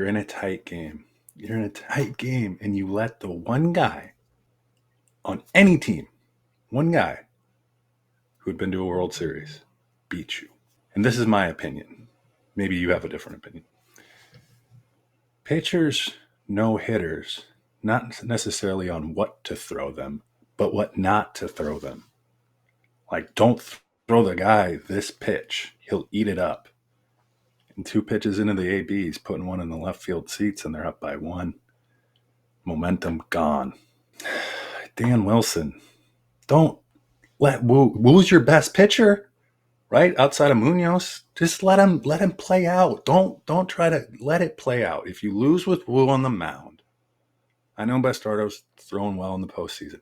you're in a tight game. You're in a tight game, and you let the one guy on any team, one guy who'd been to a World Series, beat you. And this is my opinion. Maybe you have a different opinion. Pitchers, no hitters, not necessarily on what to throw them, but what not to throw them. Like, don't throw the guy this pitch. He'll eat it up. And 2 pitches into the AB, he's putting one in the left field seats, and they're up by 1. Momentum gone. Dan Wilson, don't let Woo's your best pitcher, right? Outside of Munoz, just let him play out. Don't try to let it play out. If you lose with Woo on the mound, I know Bastardo's throwing well in the postseason.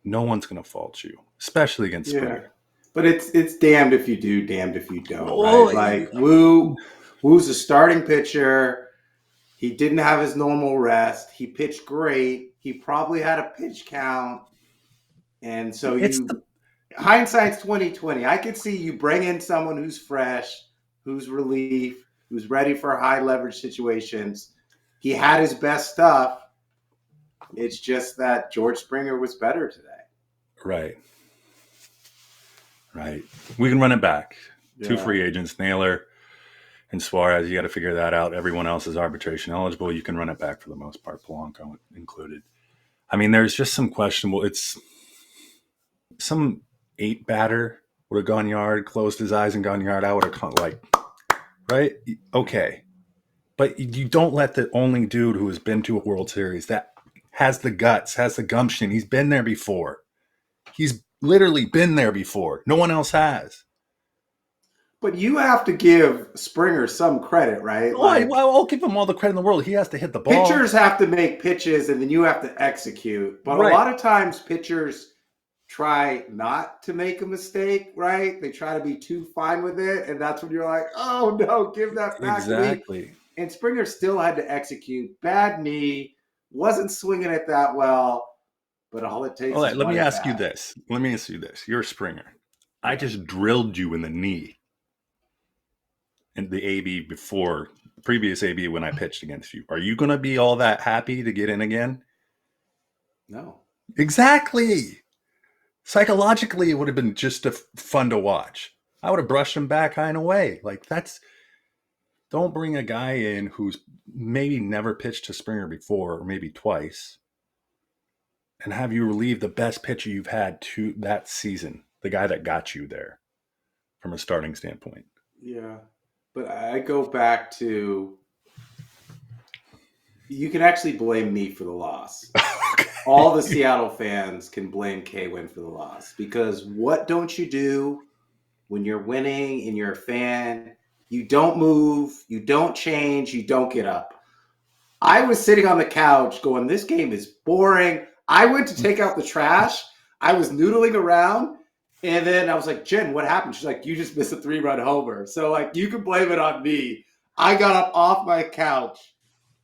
No one's going to fault you, especially against Springer. But it's damned if you do, damned if you don't, right? Like Woo's a starting pitcher. He didn't have his normal rest. He pitched great. He probably had a pitch count. And so hindsight's 20/20. I could see you bring in someone who's fresh, who's relief, who's ready for high leverage situations. He had his best stuff. It's just that George Springer was better today. Right. We can run it back. Yeah. 2 free agents, Naylor and Suarez. You got to figure that out. Everyone else is arbitration eligible. You can run it back for the most part, Polanco included. I mean, there's just some questionable. It's some 8 batter would have gone yard, closed his eyes and gone yard. I would have come right? Okay. But you don't let the only dude who has been to a World Series that has the guts, has the gumption. He's been there before. He's literally been there before. No one else has. But you have to give Springer some credit, right? I'll give him all the credit in the world. He has to hit the ball. Pitchers have to make pitches, and then you have to execute. But a lot of times pitchers try not to make a mistake, right? They try to be too fine with it, and that's when you're like, oh, no, give that back. Exactly. And Springer still had to execute. Bad knee, wasn't swinging it that well. But all it takes is let me ask you this. You're Springer. I just drilled you in the knee in the AB before, the previous AB when I pitched against you. Are you going to be all that happy to get in again? No. Exactly. Psychologically, it would have been just fun to watch. I would have brushed him back high and away. Like, don't bring a guy in who's maybe never pitched to Springer before, or maybe twice, and have you relieve the best pitcher you've had to that season, the guy that got you there from a starting standpoint. Yeah. But I go back to, you can actually blame me for the loss. Okay. All the Seattle fans can blame K-Win for the loss, because what don't you do when you're winning and you're a fan? You don't move, you don't change, you don't get up. I was sitting on the couch going, this game is boring. I went to take out the trash. I was noodling around. And then I was like, Jen, what happened? She's like, you just missed a 3-run homer. So, like, you can blame it on me. I got up off my couch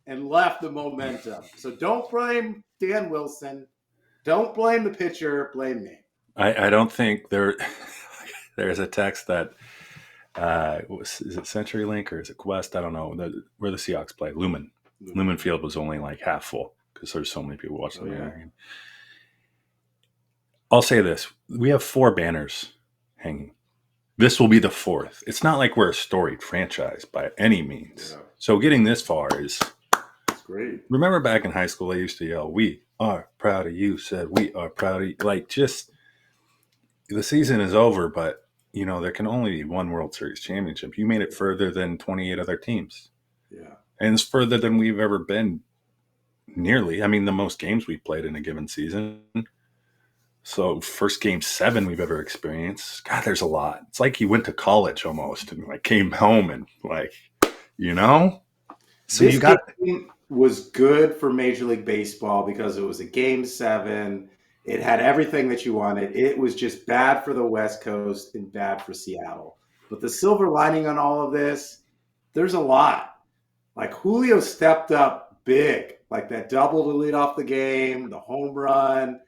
and left the momentum. So don't blame Dan Wilson. Don't blame the pitcher. Blame me. I don't think there's a text that is it CenturyLink or is it Quest? I don't know. Where the Seahawks play. Lumen Field was only like half full because there's so many people watching the game. I'll say this. We have 4 banners hanging. This will be the 4th. It's not like we're a storied franchise by any means. Yeah. So getting this far is great. Remember back in high school, they used to yell, "We are proud of you," said, "We are proud of you." Like, just the season is over, but you know, there can only be one World Series championship. You made it further than 28 other teams. Yeah. And it's further than we've ever been nearly. I mean, the most games we've played in a given season. So first game 7 we've ever experienced. God, there's a lot. It's like you went to college almost and like came home and like, you know? So this game was good for Major League Baseball because it was a game 7. It had everything that you wanted. It was just bad for the West Coast and bad for Seattle. But the silver lining on all of this, there's a lot. Like, Julio stepped up big, like that double to lead off the game, the home run.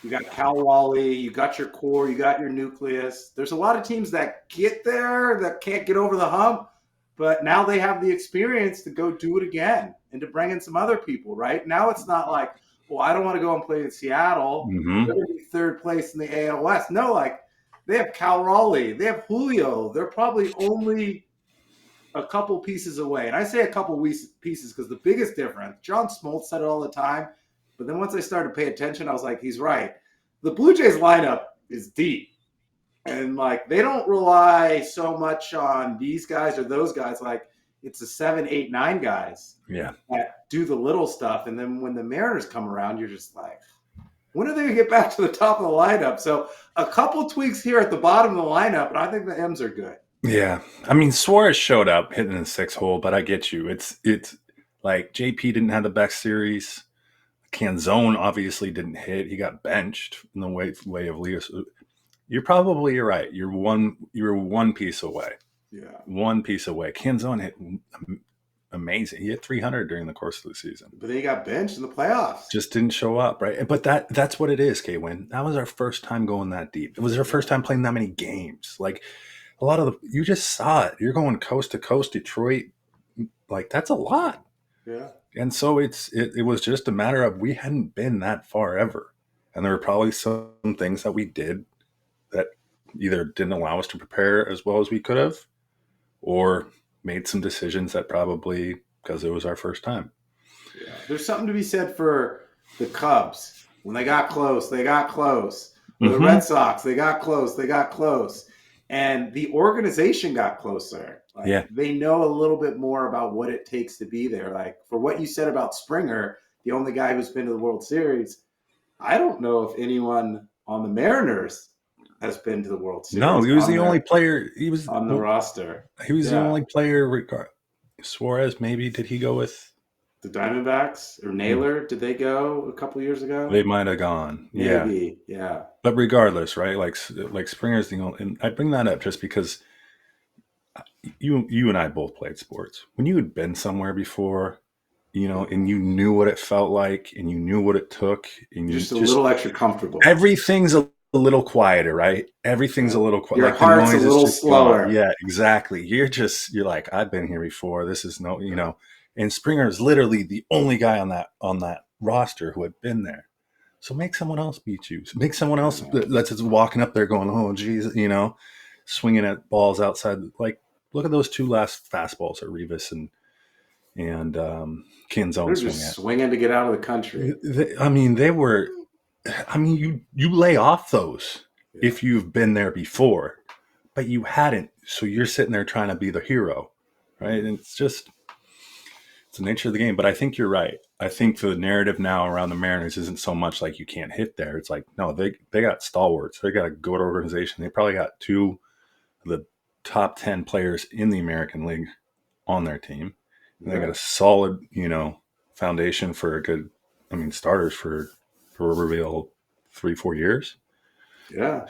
You got Cal Raleigh, you got your core, you got your nucleus. There's a lot of teams that get there that can't get over the hump, But now they have the experience to go do it again and to bring in some other people, right? Now it's not like, well, I don't want to go and play in Seattle. Mm-hmm. They're going to be third place in the AL West. No, like they have Cal Raleigh, they have Julio. They're probably only a couple pieces away. And I say a couple pieces because the biggest difference, John Smoltz said it all the time, but then once I started to pay attention, I was like, he's right. The Blue Jays lineup is deep. And like they don't rely so much on these guys or those guys. Like it's the 7, 8, 9 guys that do the little stuff. And then when the Mariners come around, you're just like, when are they going to get back to the top of the lineup? So a couple tweaks here at the bottom of the lineup, and I think the M's are good. Yeah. I mean, Suarez showed up hitting the 6 hole, but I get you. It's like JP didn't have the best series. Canzone obviously didn't hit. He got benched in the way of Leo. You're probably right. You're one piece away. Yeah. One piece away. Canzone hit amazing. He hit 300 during the course of the season. But then he got benched in the playoffs. Just didn't show up, right? But that's what it is, K-Win. That was our first time going that deep. It was our first time playing that many games. Like a lot of you just saw it. You're going coast to coast, Detroit. Like that's a lot. Yeah. And so it was just a matter of we hadn't been that far ever. And there were probably some things that we did that either didn't allow us to prepare as well as we could have, or made some decisions that probably because it was our first time. Yeah. There's something to be said for the Cubs. When they got close, they got close. Mm-hmm. The Red Sox, they got close, they got close. And the organization got closer. Like, they know a little bit more about what it takes to be there. Like for what you said about Springer, the only guy who's been to the World Series, I don't know if anyone on the Mariners has been to the World Series. No, he was the only player. He was on the roster. He was the only player. Suarez, maybe did he go with the Diamondbacks or Naylor? Did they go a couple years ago? They might have gone. Maybe, yeah. But regardless, right? Like Springer's the only. And I bring that up just because you and I both played sports. When you had been somewhere before, and you knew what it felt like, and you knew what it took, and you just a little extra comfortable. Everything's a little quieter, right? Everything's a little quieter. Your heart's a little slower. Yeah, exactly. You're like, I've been here before. This is and Springer is literally the only guy on that roster who had been there. So make someone else beat you. Make someone else that's just walking up there going, oh, geez, swinging at balls outside. Like, look at those 2 last fastballs at Rivas and Canzone swinging to get out of the country. They were. You lay off those if you've been there before, but you hadn't. So you're sitting there trying to be the hero, right? And it's the nature of the game. But I think you're right. I think the narrative now around the Mariners isn't so much like you can't hit there. It's like, no, they got stalwarts. They got a good organization. They probably got 2 of the top 10 players in the American League on their team. And they got a solid, foundation for a good, starters for real 3-4 years. Yeah.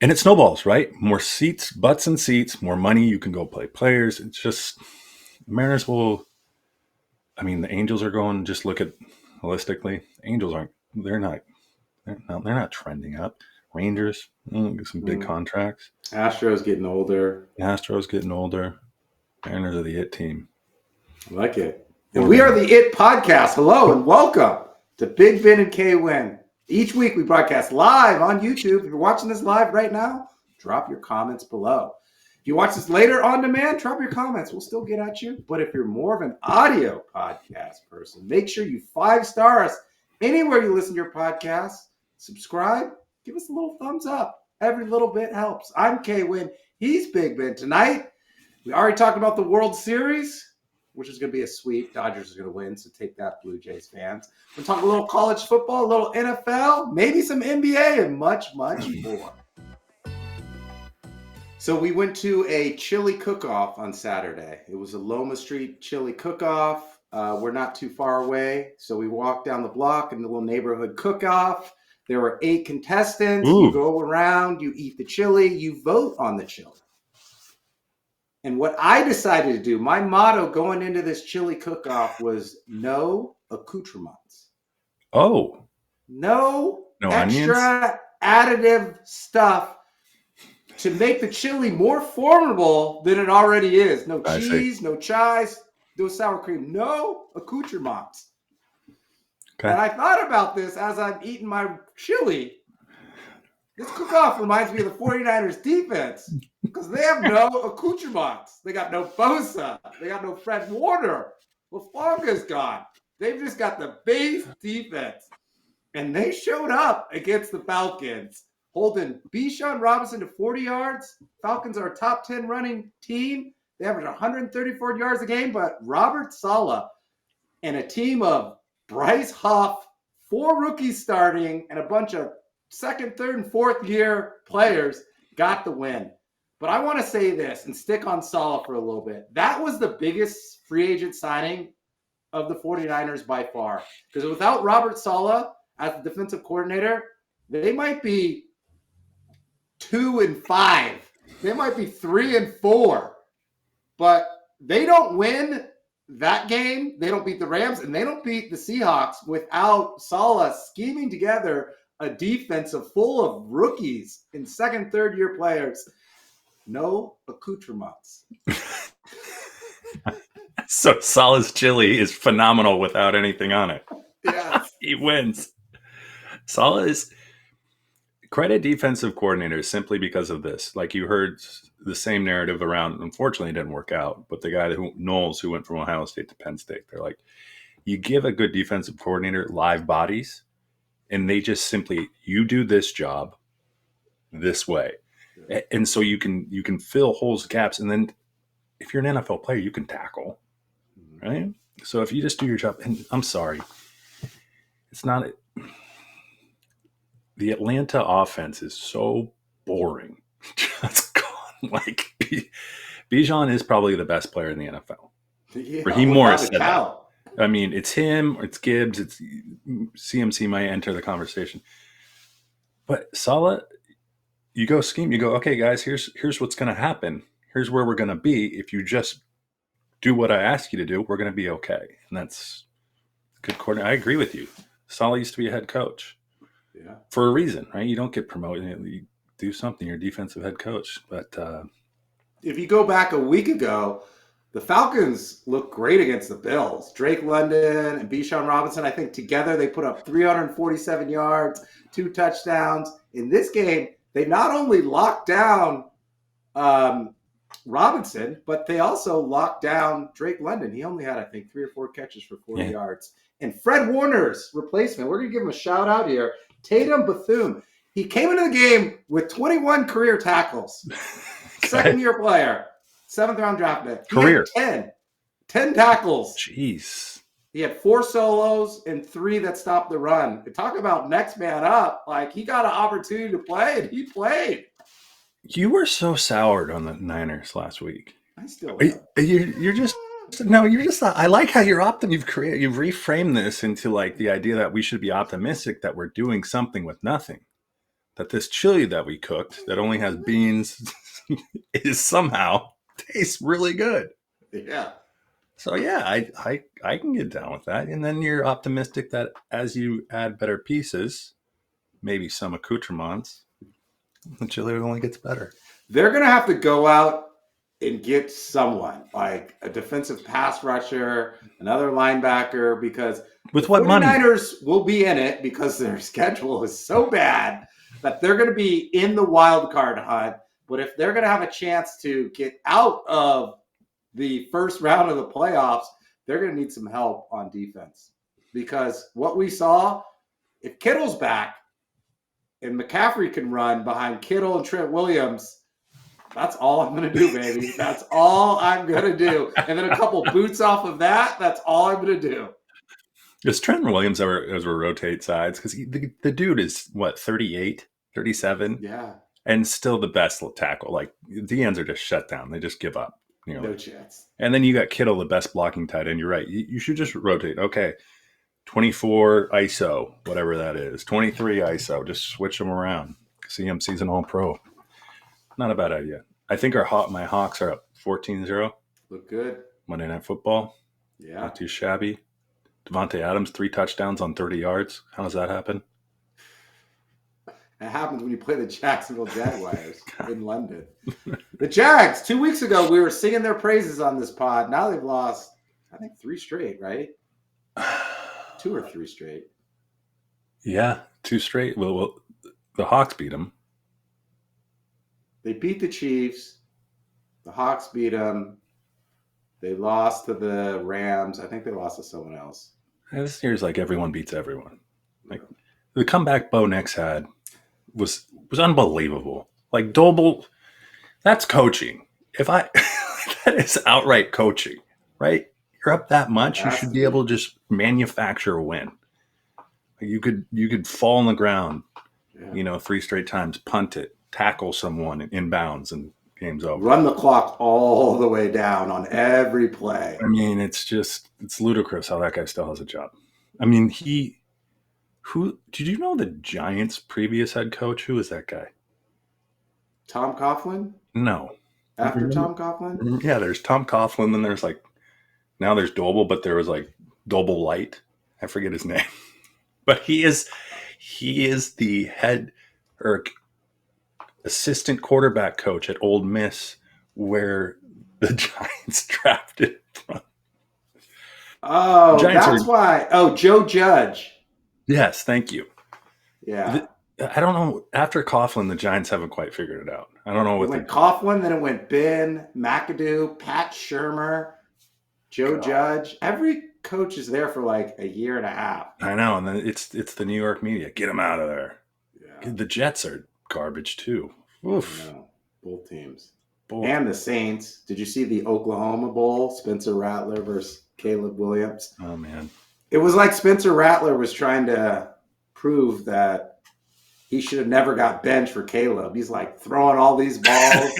And it snowballs, right? More seats, butts and seats, more money. You can go play players. It's just Mariners will. The Angels are going. Just look at holistically. Angels aren't. They're not trending up. Rangers get some big contracts. Astros getting older. Mariners are the it team. I like it. And we are the It Podcast. Hello and welcome to Big Ben and K-Win. Each week we broadcast live on YouTube. If you're watching this live right now, drop your comments below. If you watch this later on demand, drop your comments. We'll still get at you. But if you're more of an audio podcast person, make sure you 5-star us anywhere you listen to your podcast. Subscribe. Give us a little thumbs up. Every little bit helps. I'm K-Win. He's Big Ben. Tonight, we already talked about the World Series, which is going to be a sweep. Dodgers are going to win, so take that, Blue Jays fans. We'll talk a little college football, a little NFL, maybe some NBA, and much, much more. So we went to a chili cook-off on Saturday. It was a Loma Street chili cook-off. We're not too far away, so we walked down the block in the little neighborhood cook-off. There were 8 contestants. Ooh. You go around, you eat the chili, you vote on the chili. And what I decided to do, my motto going into this chili cook-off was no accoutrements. Oh. No extra onions? Additive stuff to make the chili more formidable than it already is. No cheese, no chives, no sour cream, no accoutrements. Okay. And I thought about this as I'm eating my chili. This cook-off reminds me of the 49ers defense because they have no accoutrements. They got no Bosa. They got no Fred Warner. Lafonga's gone. They've just got the base defense. And they showed up against the Falcons, holding Bijan Robinson to 40 yards. Falcons are a top 10 running team. They average 134 yards a game, but Robert Saleh and a team of Bryce Huff, 4 rookies starting, and a bunch of second, third, and fourth year players got the win. But I want to say this and stick on Saleh for a little bit. That was the biggest free agent signing of the 49ers by far. Because without Robert Saleh as the defensive coordinator, they might be 2-5. They might be 3-4. But they don't win that game. They don't beat the Rams, and they don't beat the Seahawks without Saleh scheming together a defense full of rookies and second, third year players. No accoutrements. So Saleh's chili is phenomenal without anything on it. Yes. He wins. Saleh is credit defensive coordinators simply because of this. Like you heard the same narrative around, unfortunately it didn't work out, but the guy Knowles who went from Ohio State to Penn State, they're like, you give a good defensive coordinator live bodies and they just simply, you do this job this way. And so you can fill holes, gaps. And then if you're an NFL player, you can tackle, right? So if you just do your job, and I'm sorry, it's not, the Atlanta offense is so boring. Just gone. Like Bijan is probably the best player in the NFL. Yeah, Raheem Morris said that. I mean, it's him, it's Gibbs, it's CMC might enter the conversation. But Saleh, you go scheme, you go, okay, guys, here's what's going to happen. Here's where we're going to be. If you just do what I ask you to do, we're going to be okay. And that's good coordinator. I agree with you. Saleh used to be a head coach. Yeah. For a reason, right? You don't get promoted. You do something. You're a defensive head coach. But if you go back a week ago, the Falcons looked great against the Bills. Drake London and Bijan Robinson, I think together they put up 347 yards, 2 touchdowns. In this game, they not only locked down Robinson, but they also locked down Drake London. He only had, I think, 3 or 4 catches for 40 yards. And Fred Warner's replacement, we're going to give him a shout out here, Tatum Bethune. He came into the game with 21 career tackles. Second-year player, 7th-round draft pick. Career. 10 tackles. Jeez. He had 4 solos and 3 that stopped the run. Talk about next man up. Like, he got an opportunity to play, and he played. You were so soured on the Niners last week. I still am. You're just no. You're just. I like how you've reframed this into like the idea that we should be optimistic that we're doing something with nothing. That this chili that we cooked that only has beans is somehow tastes really good. Yeah. So yeah, I can get down with that. And then you're optimistic that as you add better pieces, maybe some accoutrements, the chili only gets better. They're going to have to go out and get someone like a defensive pass rusher, another linebacker, because with what money? 49ers will be in it because their schedule is so bad that they're going to be in the wild card hunt. But if they're going to have a chance to get out of the first round of the playoffs, they're going to need some help on defense. Because what we saw, if Kittle's back and McCaffrey can run behind Kittle and Trent Williams, that's all I'm going to do, baby. That's all I'm going to do. And then a couple boots off of that, that's all I'm going to do. Does Trent Williams ever rotate sides? Because the dude is, what, 38, 37? Yeah. And still the best tackle. Like, the ends are just shut down. They just give up. You know? No chance. And then you got Kittle, the best blocking tight end. You're right. You should just rotate. Okay, 24 ISO, whatever that is. 23 ISO. Just switch them around. CMC's an all-pro. Not a bad idea. I think my Hawks are up 14-0. Look good. Monday Night Football. Yeah. Not too shabby. Devontae Adams, 3 touchdowns on 30 yards. How does that happen? It happens when you play the Jacksonville Jaguars in London. The Jags, 2 weeks ago, we were singing their praises on this pod. Now they've lost, I think, 3 straight, right? 2 or 3 straight. Yeah, 2 straight. Well, the Hawks beat them. They beat the Chiefs. The Hawks beat them. They lost to the Rams. I think they lost to someone else. This year's like everyone beats everyone. Like the comeback Bo Nix had was unbelievable. Like Doble, that's coaching. That is outright coaching, right? You're up that much, you should be able to just manufacture a win. You could fall on the ground, 3 straight times, punt it, tackle someone in bounds, and game's over. Run the clock all the way down on every play. I mean, it's ludicrous how that guy still has a job. I mean, did you know the Giants' previous head coach? Who was that guy? Tom Coughlin? No. After Tom Coughlin? Yeah, there's Tom Coughlin, then there's now there's Doble, but there was Doble Light. I forget his name. But he is the head or assistant quarterback coach at Ole Miss, where the Giants drafted from. Oh, that's why. Oh, Joe Judge. Yes, thank you. Yeah. I don't know. After Coughlin, the Giants haven't quite figured it out. I don't know what it went Coughlin, then it went Ben, McAdoo, Pat Shurmur, Joe Judge. Every coach is there for a year and a half. I know, and then it's the New York media. Get them out of there. Yeah. The Jets are garbage too. Oof. I know. Both teams. And the Saints. Did you see the Oklahoma Bowl? Spencer Rattler versus Caleb Williams. Oh, man. It was like Spencer Rattler was trying to prove that he should have never got benched for Caleb. He's throwing all these balls.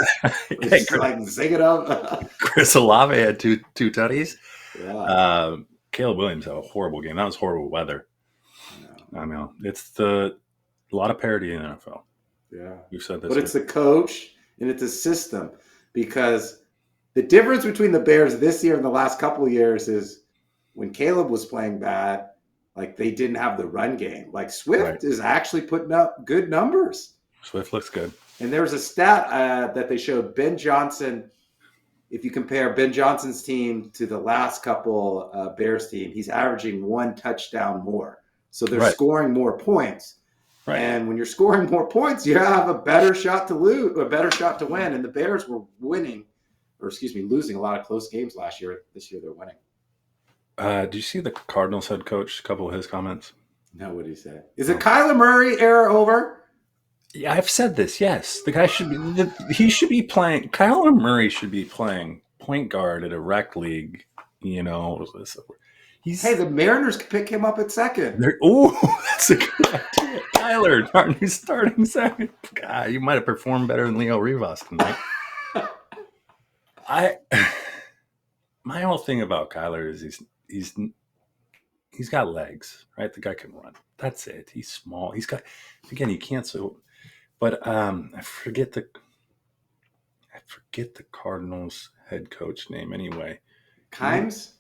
Zing it up. Chris Olave had two tutties. Yeah. Caleb Williams had a horrible game. That was horrible weather. I know. It's a lot of parity in the NFL. Yeah. You've said this. But it's the coach and it's a system, because the difference between the Bears this year and the last couple of years is when Caleb was playing bad, they didn't have the run game. Swift is actually putting up good numbers. Swift looks good. And there was a stat that they showed Ben Johnson. If you compare Ben Johnson's team to the last couple Bears team, he's averaging 1 touchdown more. So they're scoring more points. Right. And when you're scoring more points, you have a better shot to win. And the Bears were losing a lot of close games last year. This year they're winning. Do you see the Cardinals head coach? A couple of his comments. No, what did he say? Is it Kyler Murray era over? Yeah, I've said this. Yes, the guy should be. He should be playing. Kyler Murray should be playing point guard at a rec league. Hey, the Mariners could pick him up at second. That's a good idea. Kyler, aren't you starting second? God, you might have performed better than Leo Rivas tonight. My whole thing about Kyler is he's got legs, right? The guy can run. That's it. He's small. He's got, again, he can't but I forget the Cardinals head coach name anyway. Kimes?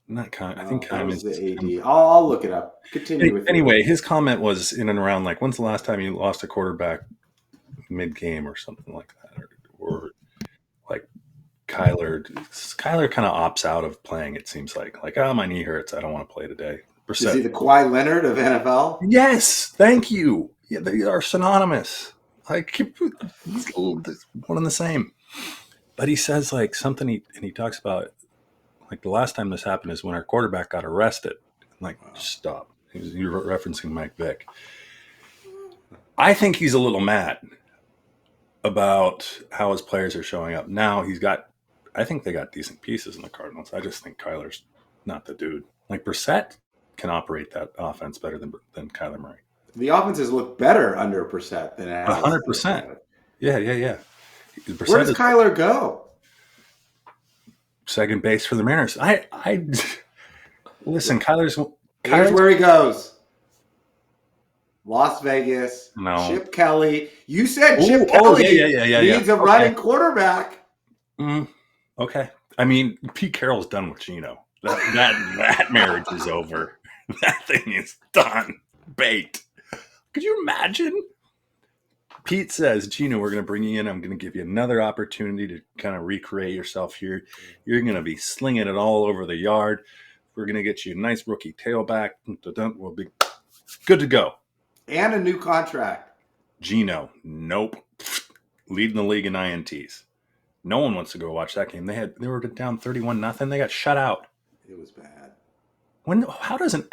Not Kimes. I think Kimes is the AD. I'll look it up. Continue with anyway, his comment was in and around when's the last time you lost a quarterback mid-game or something like that, or Kyler kind of opts out of playing, it seems like, my knee hurts, I don't want to play today. Is he the Kawhi Leonard of NFL? Yes, thank you. Yeah, they are synonymous. He's one and the same. But he says something, and he talks about the last time this happened is when our quarterback got arrested. Stop. You're referencing Mike Vick. I think he's a little mad about how his players are showing up. Now I think they got decent pieces in the Cardinals. I just think Kyler's not the dude. Brissett can operate that offense better than Kyler Murray. The offenses look better under Brissett than 100%. Yeah. Where does Kyler go? Second base for the Mariners. Listen, Kyler's where he goes. Las Vegas. No. Chip Kelly. You said Chip Kelly needs a running quarterback. Okay. I mean, Pete Carroll's done with Gino. That marriage is over. That thing is done. Baked. Could you imagine Pete says, Gino, we're going to bring you in. I'm going to give you another opportunity to kind of recreate yourself here. You're going to be slinging it all over the yard. We're going to get you a nice rookie tailback. We'll be good to go. And a new contract. Gino, nope. Leading the league in INTs. No one wants to go watch that game. They were down 31-0. They got shut out. It was bad. How does an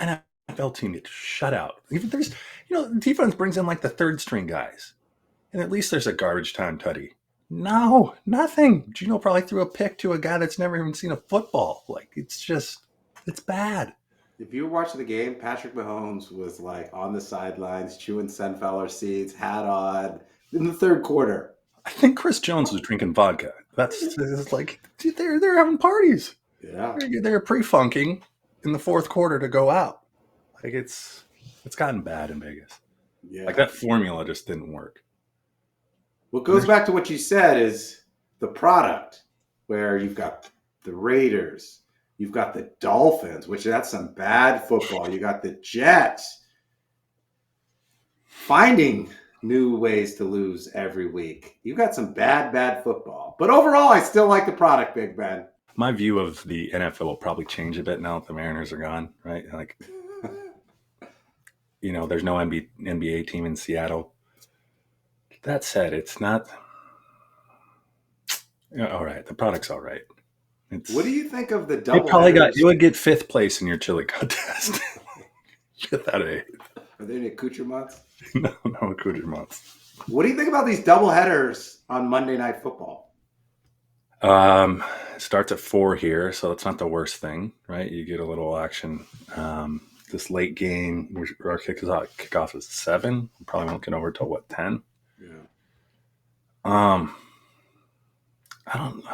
NFL team get shut out? Even there's, defense brings in like the third string guys, and at least there's a garbage time tutty. No, nothing. Gino probably threw a pick to a guy that's never even seen a football. Like it's bad. If you were watching the game, Patrick Mahomes was like on the sidelines, chewing sunflower seeds, hat on, in the third quarter. I think Chris Jones was drinking vodka. That's like they're having parties. Yeah, they're pre-funking in the fourth quarter to go out. Like it's gotten bad in Vegas. Yeah, like that formula just didn't work. What goes back to what you said is the product, where you've got the Raiders, you've got the Dolphins, which that's some bad football. You got the Jets finding new ways to lose every week. You've got some bad football. But overall, I still like the product, Big Ben. My view of the NFL will probably change a bit now that the Mariners are gone, right? Like, there's no NBA team in Seattle. That said, it's not... all right, the product's all right. What do you think of the double you would get 5th place in your chili contest. Get that A. Are there any accoutrements? No accoutrements. What do you think about these double headers on Monday Night Football? It starts at 4 here, so it's not the worst thing, right? You get a little action. This late game, our kickoff is 7. We probably won't get over till 10? Yeah. I don't know.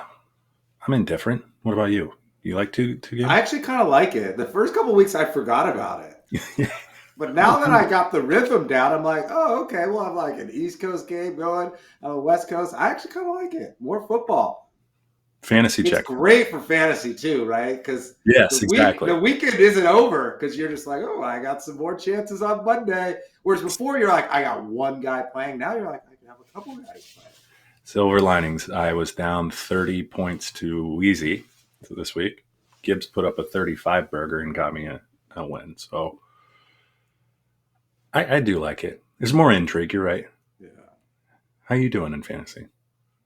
I'm indifferent. What about you? You like two games? I actually kind of like it. The first couple of weeks, I forgot about it. But now that I got the rhythm down, I'm like, oh, okay, we'll have like an East Coast game going on the West Coast. I actually kind of like it. More football. Fantasy check. It's great for fantasy too, right? Because exactly. The weekend isn't over because you're just like, oh, I got some more chances on Monday. Whereas before you're like, I got one guy playing. Now you're like, I can have a couple guys playing. Silver linings. I was down 30 points to Wheezy this week. Gibbs put up a 35 burger and got me a win. So I do like it. There's more intrigue. You're right. Yeah. How you doing in fantasy?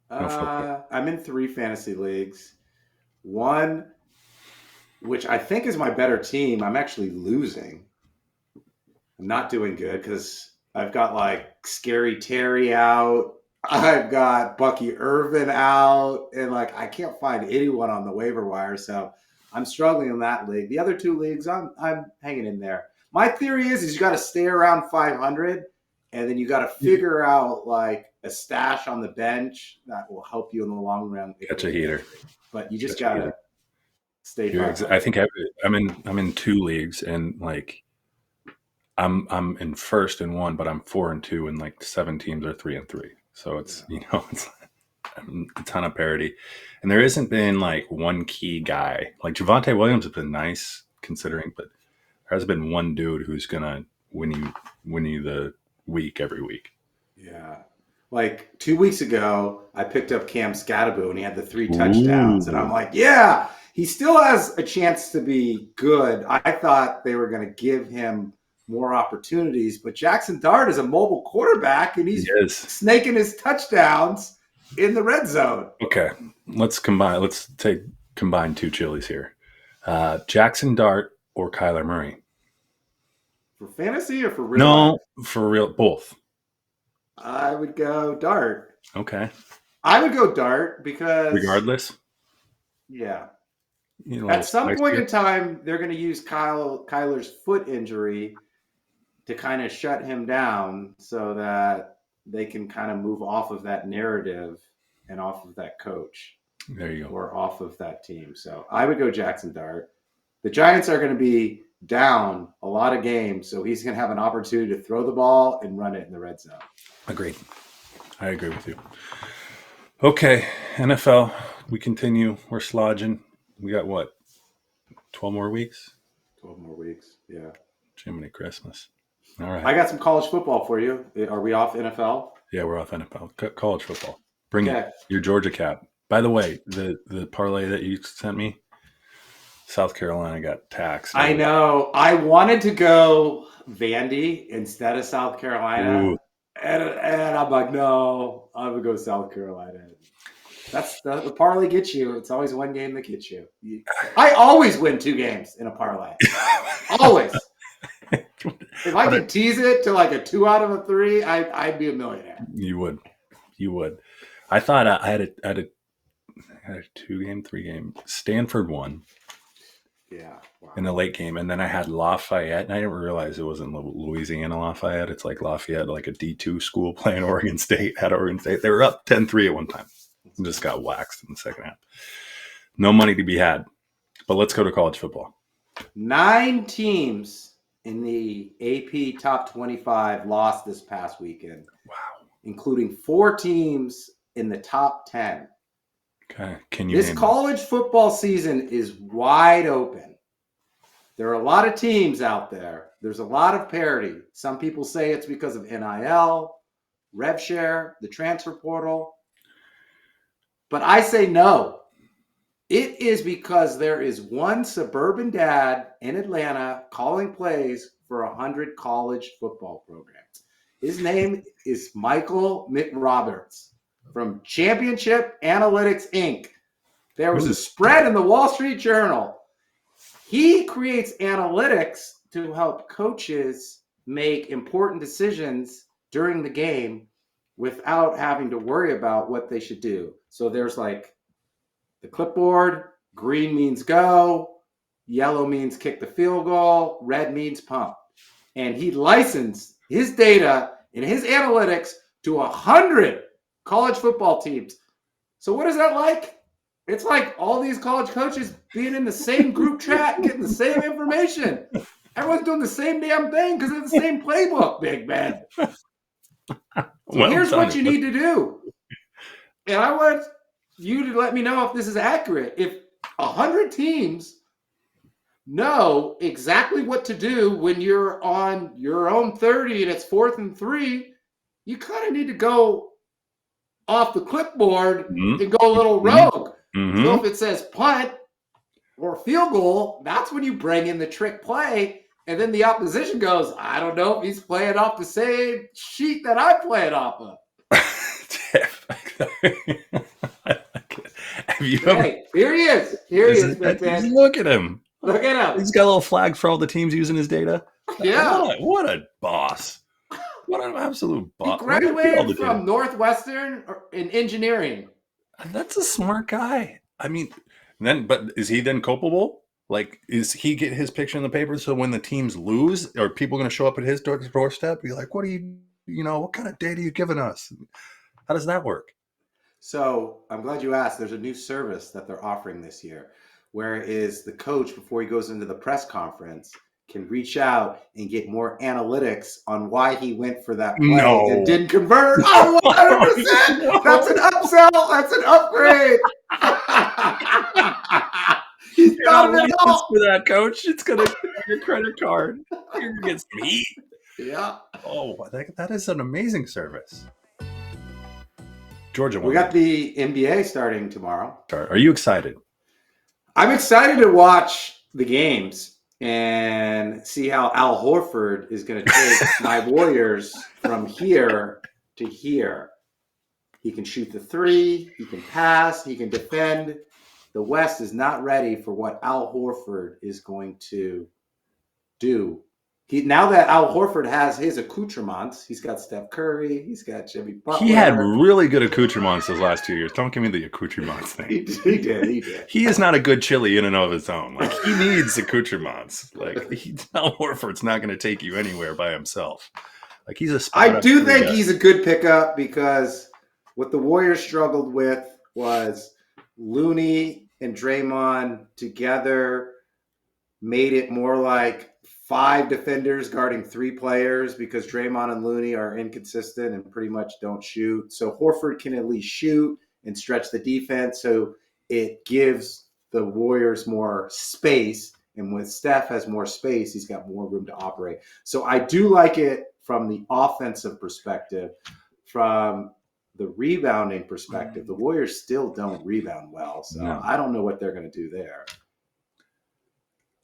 I'm in 3 fantasy leagues. One, which I think is my better team, I'm actually losing. I'm not doing good because I've got like Scary Terry out. I've got Bucky Irvin out. And like I can't find anyone on the waiver wire. So I'm struggling in that league. The other 2 leagues, I'm hanging in there. My theory is you got to stay around 500. And then you got to figure out like a stash on the bench that will help you in the long run. Catch a heater. But you just got to stay. I think I'm in 2 leagues, and like I'm in first in 1, but I'm 4 and 2, and like 7 teams are 3 and 3. So it's it's a ton of parity, and there hasn't been like one key guy. Like Javonte Williams has been nice considering, but there has been one dude who's gonna win you the week every week. Yeah. Like 2 weeks ago, I picked up Cam Scatterbo and he had the 3 touchdowns. And I'm like, yeah, he still has a chance to be good. I thought they were going to give him more opportunities, but Jaxon Dart is a mobile quarterback and he's snaking his touchdowns in the red zone. Okay. Let's combine 2 chilies here. Jaxon Dart or Kyler Murray? For fantasy or for real life? For real, both. I would go Dart. Okay. I would go Dart because... Regardless? Yeah. At some point in time, they're going to use Kyler's foot injury to kind of shut him down so that they can kind of move off of that narrative and off of that coach. There you go. Or off of that team. So I would go Jaxon Dart. The Giants are going to be down a lot of games, so he's going to have an opportunity to throw the ball and run it in the red zone. Agreed. I agree with you. Okay, NFL, we continue. We're slogging. We got what? 12 more weeks? 12 more weeks, yeah. Jiminy Christmas. All right. I got some college football for you. Are we off NFL? Yeah, we're off NFL. College football. Bring Okay. it. Your Georgia cap. By the way, the parlay that you sent me, South Carolina got taxed. I know. I wanted to go Vandy instead of South Carolina. Ooh. And I'm like, no, I'm going to go South Carolina. That's the parlay gets you. It's always one game that gets you. I always win 2 games in a parlay. Always. If I could tease it to like a 2 out of a 3, I'd be a millionaire. You would. I thought I had a 2-game, 3-game. Stanford won. Yeah. Wow. In the late game, and then I had Lafayette, and I didn't realize it wasn't Louisiana Lafayette. It's like Lafayette, like a D2 school playing Oregon State. Had Oregon State. They were up 10-3 at one time. And just got waxed in the second half. No money to be had. But let's go to college football. 9 teams in the AP Top 25 lost this past weekend. Wow. Including 4 teams in the top 10. Okay. Can you This college football season is wide open. There are a lot of teams out there. There's a lot of parity. Some people say it's because of NIL, rev share, the transfer portal. But I say no. It is because there is one suburban dad in Atlanta calling plays for 100 college football programs. His name is Michael McRoberts from Championship Analytics, Inc. There was a spread in the Wall Street Journal. He creates analytics to help coaches make important decisions during the game without having to worry about what they should do. So there's like the clipboard, green means go, yellow means kick the field goal, red means pump. And he licensed his data and his analytics to 100 college football teams. So what is that like? It's like all these college coaches being in the same group chat, getting the same information. Everyone's doing the same damn thing because it's the same playbook, Big Ben. So here's what you need to do. And I want you to let me know if this is accurate. If 100 teams know exactly what to do when you're on your own 30 and it's 4th and 3, you kind of need to go off the clipboard and go a little rogue. So if it says punt or field goal, that's when you bring in the trick play. And then the opposition goes, I don't know if he's playing off the same sheet that I'm playing off of. Hey, here he is. Here he is, Big Ben. Look at him. Look at him. He's got a little flag for all the teams using his data. Yeah. What a boss. What an absolute boss. He graduated from Northwestern in engineering. That's a smart guy. I mean, but is he then culpable? Like, is he get his picture in the paper so when the teams lose, are people going to show up at his doorstep? Be like, what kind of data are you giving us? How does that work? So I'm glad you asked. There's a new service that they're offering this year, whereas the coach, before he goes into the press conference, can reach out and get more analytics on why he went for that play and didn't convert. Oh, 100%. No. That's an upsell. That's an upgrade. He's got it all for that, coach. It's going to be your credit card. You're going to get some heat. Yeah. Oh, that is an amazing service. Georgia won. We got the NBA starting tomorrow. Are you excited? I'm excited to watch the games and see how Al Horford is going to take my Warriors from here to here. He can shoot the 3, he can pass, he can defend. The West is not ready for what Al Horford is going to do. Now that Al Horford has his accoutrements, he's got Steph Curry, he's got Jimmy Butler. He had really good accoutrements those last 2 years. Don't give me the accoutrements thing. He did. He is not a good chili in and of his own. Like, he needs accoutrements. Like, Al Horford's not going to take you anywhere by himself. Like, he's a I do think he's a good pickup because what the Warriors struggled with was Looney and Draymond together made it more like 5 defenders guarding 3 players because Draymond and Looney are inconsistent and pretty much don't shoot. So Horford can at least shoot and stretch the defense. So it gives the Warriors more space. And when Steph has more space, he's got more room to operate. So I do like it from the offensive perspective. from the rebounding perspective, the Warriors still don't rebound well. So No. I don't know what they're going to do there.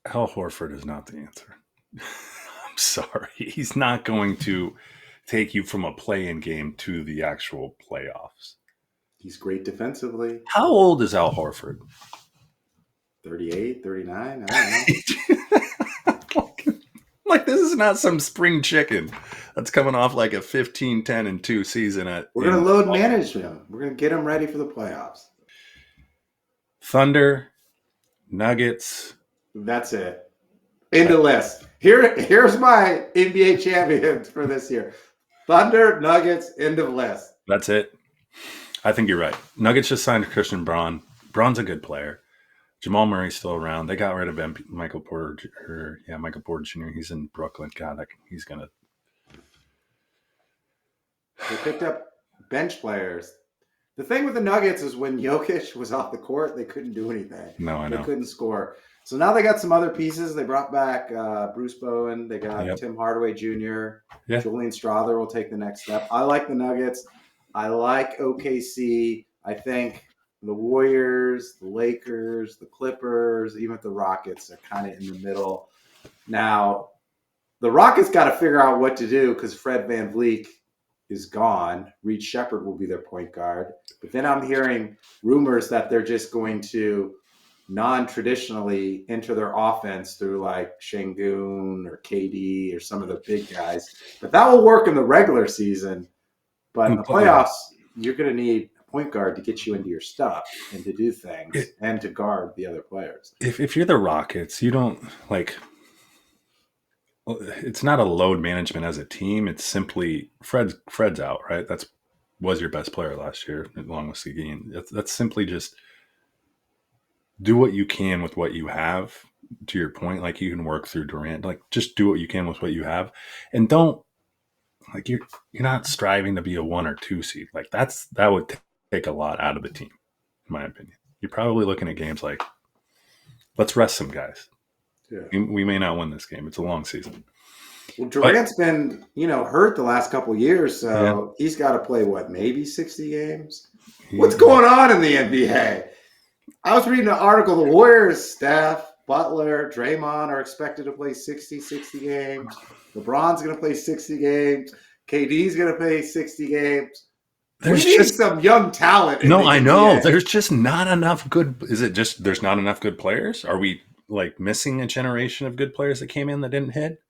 Al Horford is not the answer. I'm sorry. He's not going to take you from a play-in game to the actual playoffs. He's great defensively. How old is Al Horford? 38, 39? I don't know. Like, this is not some spring chicken that's coming off like a 15, 10, and 2 season. We're going to load manage him. We're going to get him ready for the playoffs. Thunder, Nuggets. That's it. In the list. Here's my NBA champions for this year. Thunder, Nuggets, end of list. That's it. I think you're right. Nuggets just signed Christian Braun. Braun's a good player. Jamal Murray's still around. They got rid of Michael Porter Jr. He's in Brooklyn. God, he's going to. They picked up bench players. The thing with the Nuggets is when Jokic was off the court, they couldn't do anything. No, I know. They couldn't score. So now they got some other pieces. They brought back Bruce Bowen. They got Tim Hardaway Jr. Yeah. Julian Strawther will take the next step. I like the Nuggets. I like OKC. I think the Warriors, the Lakers, the Clippers, even the Rockets are kind of in the middle. Now, the Rockets got to figure out what to do because Fred VanVleet is gone. Reed Shepherd will be their point guard. But then I'm hearing rumors that they're just going to non-traditionally enter their offense through like Şengün or KD or some of the big guys. But that will work in the regular season. But in the playoffs, you're going to need a point guard to get you into your stuff and to do things and to guard the other players. If you're the Rockets, you don't like – it's not a load management as a team. It's simply Fred's out, right? Was your best player last year along with Seguin. That's simply just do what you can with what you have. To your point, like you can work through Durant. Like just do what you can with what you have, and don't like you're not striving to be a 1 or 2 seed. Like that would take a lot out of the team, in my opinion. You're probably looking at games like let's rest some guys. Yeah. We may not win this game. It's a long season. Well, Durant's been, hurt the last couple of years, so he's got to play, maybe 60 games? What's going on in the NBA? I was reading an article, the Warriors staff, Butler, Draymond are expected to play 60 games. LeBron's going to play 60 games. KD's going to play 60 games. There's just some young talent. No, I know. There's just not enough good. Is it just there's not enough good players? Are we like missing a generation of good players that came in that didn't hit?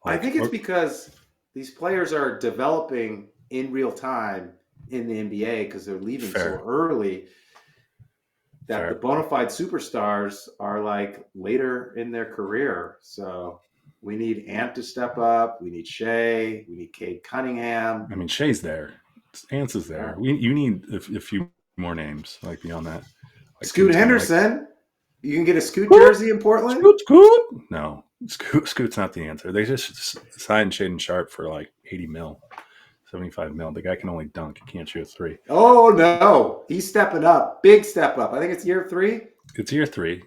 I think it's because these players are developing in real time in the NBA because they're leaving so early that the bona fide superstars are like later in their career. So we need Ant to step up. We need Shea. We need Cade Cunningham. I mean, Shea's there. Ant is there. You need a few more names like beyond that. Like Scoot Henderson. You can get a Scoot jersey in Portland? Scoot? No. Scoot's not the answer. They just signed Shaden Sharp for like 80 mil, 75 mil. The guy can only dunk. He can't shoot a 3. Oh, no. He's stepping up. Big step up. I think it's year 3. It's year 3.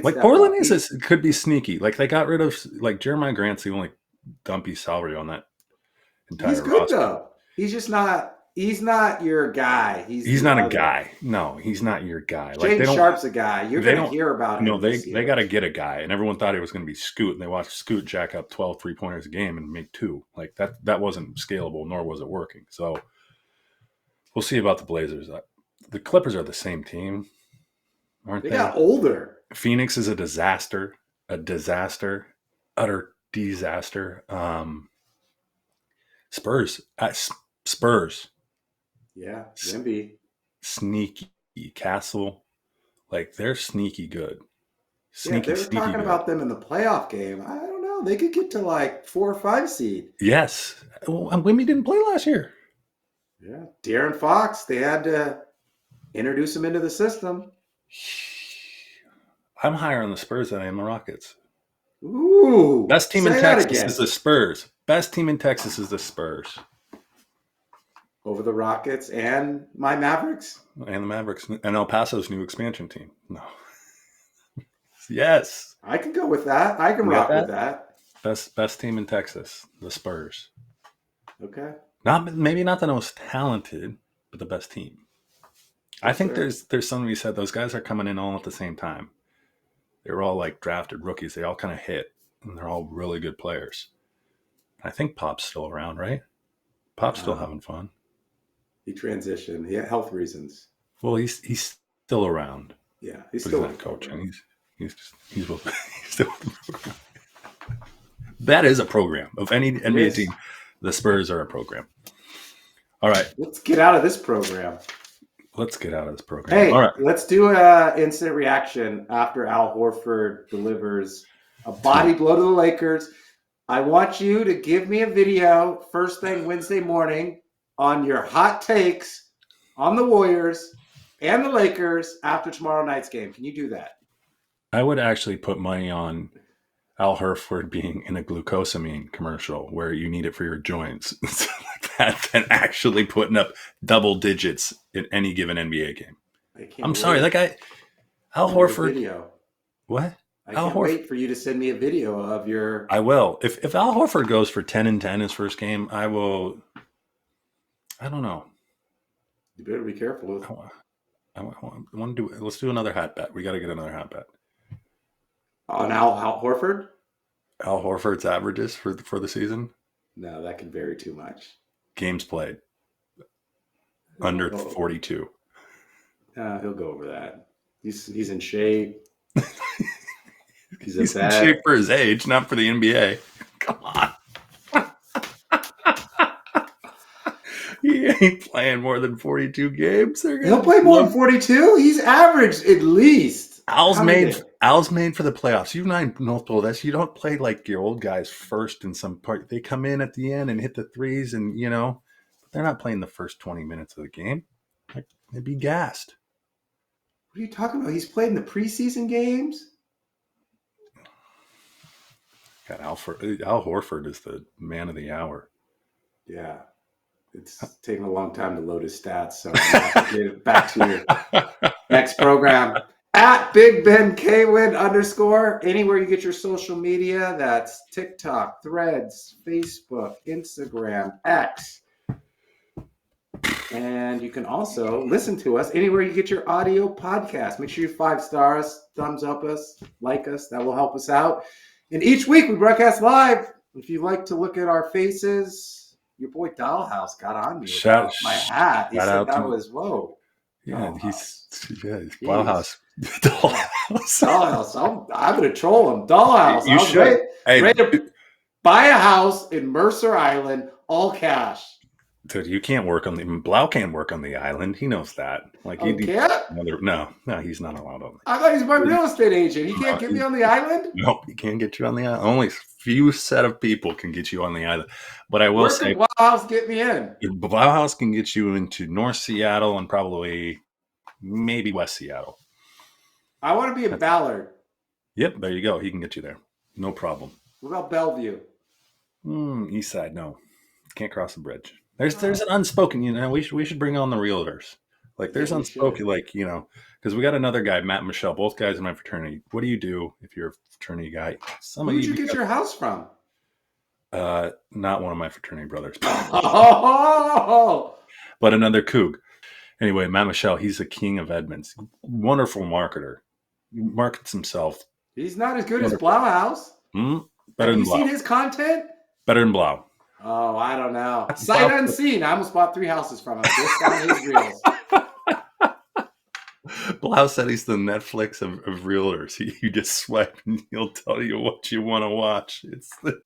Like Portland could be sneaky. Like they got rid of like Jeremiah Grant's the only dumpy salary on that entire roster. He's good though. He's just not. He's not your guy. He's not a guy. No, he's not your guy. James Sharp's a guy. You're going to hear about him. No, they got to get a guy, and everyone thought it was going to be Scoot, and they watched Scoot jack up 12 3-pointers a game and make 2. Like that wasn't scalable, nor was it working. So we'll see about the Blazers. The Clippers are the same team, aren't they? They got older. Phoenix is a disaster, utter disaster. Spurs. Yeah, Wemby. Sneaky Castle. Like, they're sneaky good. They were talking about them in the playoff game. I don't know. They could get to like 4 or 5 seed. Yes. Well, Wemby didn't play last year. Yeah. De'Aaron Fox, they had to introduce him into the system. I'm higher on the Spurs than I am the Rockets. Ooh. Best team in Texas is the Spurs. Best team in Texas is the Spurs. Over the Rockets and my Mavericks? And the Mavericks. And El Paso's new expansion team. No. Yes. I can go with that. I can rock with that. Best team in Texas, the Spurs. Okay. Maybe not the most talented, but the best team. I think there's something we said. Those guys are coming in all at the same time. They're all like drafted rookies. They all kind of hit, and they're all really good players. I think Pop's still around, right? Pop's still having fun. He transitioned. He had health reasons. Well, he's still around. Yeah, he's still not coaching. He's still with the program. That is a program. Of any NBA team, the Spurs are a program. All right. Let's get out of this program. Hey, all right. Let's do an instant reaction after Al Horford delivers a body blow to the Lakers. I want you to give me a video first thing Wednesday morning on your hot takes on the Warriors and the Lakers after tomorrow night's game. Can you do that? I would actually put money on Al Horford being in a glucosamine commercial where you need it for your joints than actually putting up double digits in any given NBA game. I'm sorry, that guy, Al Horford. Video. What? I can't wait for you to send me a video of your. I will. If Al Horford goes for 10-10 his first game, I will. I don't know. You better be careful. I want to do. Let's do another hat bet. We got to get another hat bet. On Al Horford? Al Horford's averages for the season? No, that can vary too much. Games played. Under 42. He'll go over that. He's in shape. He's in shape for his age, not for the NBA. Come on. He ain't playing more than 42 games. He'll play more than 42? He's averaged at least. Al's made for the playoffs. You and I know this. You don't play like your old guys first in some part. They come in at the end and hit the threes, and but they're not playing the first 20 minutes of the game. They'd be gassed. What are you talking about? He's played in the preseason games? God, Al Horford is the man of the hour. Yeah. It's taking a long time to load his stats, so I'm going to have to get it back to your next program. At Big Ben Kwin _ anywhere you get your social media, that's TikTok, Threads, Facebook, Instagram, X. And you can also listen to us anywhere you get your audio podcast. Make sure you 5 stars, thumbs up us, like us. That will help us out. And each week we broadcast live. If you like to look at our faces, your boy Dollhouse got on me about my hat. He said that was, whoa. Yeah, he's Dollhouse. Dollhouse. I'm going to troll him. Dollhouse. You should. Ready to buy a house in Mercer Island, all cash. Dude, you can't work on Blau can't work on the island. He knows that. Like he can't? No, he's not allowed on. I thought he's my real estate agent. He can't get me on the island? Nope, he can't get you on the island. Only few set of people can get you on the island. But I will say, Blauhouse get me in? Blauhouse can get you into North Seattle and probably maybe West Seattle. I want to be in Ballard. Yep, there you go. He can get you there. No problem. What about Bellevue? East side, no. Can't cross the bridge. There's an unspoken, we should bring on the realtors. Like there's unspoken, because we got another guy, Matt and Michelle, both guys in my fraternity. What do you do if you're a fraternity guy? Who'd you get your house from? Not one of my fraternity brothers. Oh! But another Coug. Anyway, Matt Michelle, he's the king of Edmonds. Wonderful marketer. He markets himself. He's not as good as Blauhouse. Better than Blau. Have you seen his content? Better than Blau. Oh, I don't know. Sight unseen. I almost bought 3 houses from him. Just on his reels. Blau said he's the Netflix of realtors. You just swipe and he'll tell you what you want to watch. It's the